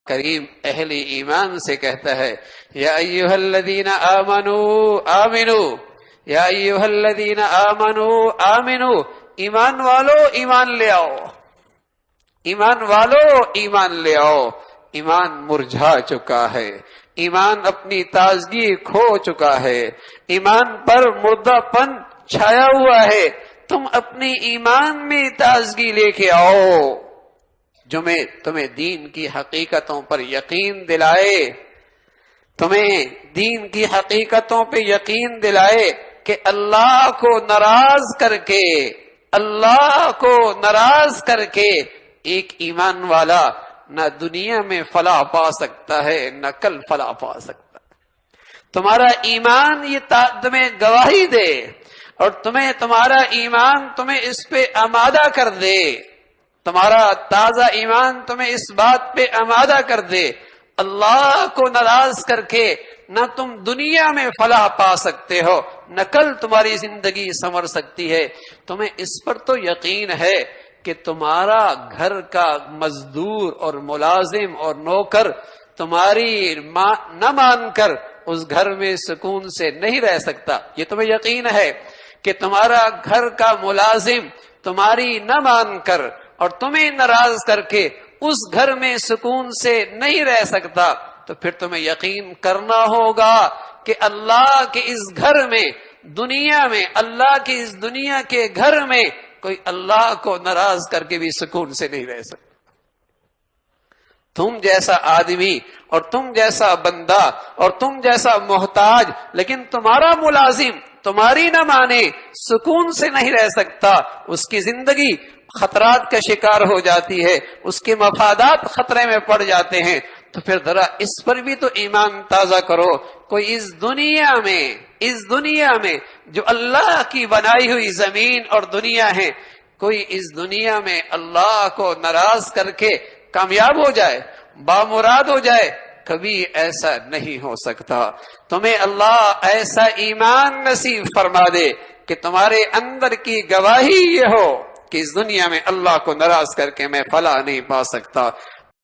کریم اہل ایمان سے کہتا ہے یا ایھا الذین آمنو آمنو، یا ایھا الذین آمنو آمنو، ایمان والو ایمان لے آؤ، ایمان والو ایمان لے آؤ۔ ایمان مرجھا چکا ہے، ایمان اپنی تازگی کھو چکا ہے، ایمان پر مردہ پن چھایا ہوا ہے۔ تم اپنی ایمان میں تازگی لے کے آؤ جو میں تمہیں دین کی حقیقتوں پر یقین دلائے، تمہیں دین کی حقیقتوں پہ یقین دلائے کہ اللہ کو ناراض کر کے، اللہ کو ناراض کر کے ایک ایمان والا نہ دنیا میں فلاح پا سکتا ہے نہ کل فلاح پا سکتا ہے۔ تمہارا ایمان یہ تمہیں گواہی دے اور تمہارا ایمان تمہیں اس پہ آمادہ کر دے، تمہارا تازہ ایمان تمہیں اس بات پہ آمادہ کر دے اللہ کو ناراض کر کے نہ تم دنیا میں فلاح پا سکتے ہو نہ کل تمہاری زندگی سنور سکتی ہے۔ تمہیں اس پر تو یقین ہے کہ تمہارا گھر کا مزدور اور ملازم اور نوکر تمہاری نہ مان کر اس گھر میں سکون سے نہیں رہ سکتا، یہ تمہیں یقین ہے کہ تمہارا گھر کا ملازم تمہاری نہ مان کر اور تمہیں ناراض کر کے اس گھر میں سکون سے نہیں رہ سکتا، تو پھر تمہیں یقین کرنا ہوگا کہ اللہ کے اس گھر میں، دنیا میں، اللہ کی اس دنیا کے گھر میں کوئی اللہ کو ناراض کر کے بھی سکون سے نہیں رہ سکتا۔ تم جیسا آدمی اور تم جیسا بندہ اور تم جیسا محتاج لیکن تمہارا ملازم تمہاری نہ مانے، سکون سے نہیں رہ سکتا، اس کی زندگی خطرات کا شکار ہو جاتی ہے، اس کے مفادات خطرے میں پڑ جاتے ہیں، تو پھر ذرا اس پر بھی تو ایمان تازہ کرو۔ کوئی اس دنیا میں جو اللہ کی بنائی ہوئی زمین اور دنیا ہے، کوئی اس دنیا میں اللہ کو ناراض کر کے کامیاب ہو جائے، بامراد ہو جائے؟ کبھی ایسا نہیں ہو سکتا۔ تمہیں اللہ ایسا ایمان نصیب فرما دے کہ تمہارے اندر کی گواہی یہ ہو کہ اس دنیا میں اللہ کو ناراض کر کے میں فلاح نہیں پا سکتا۔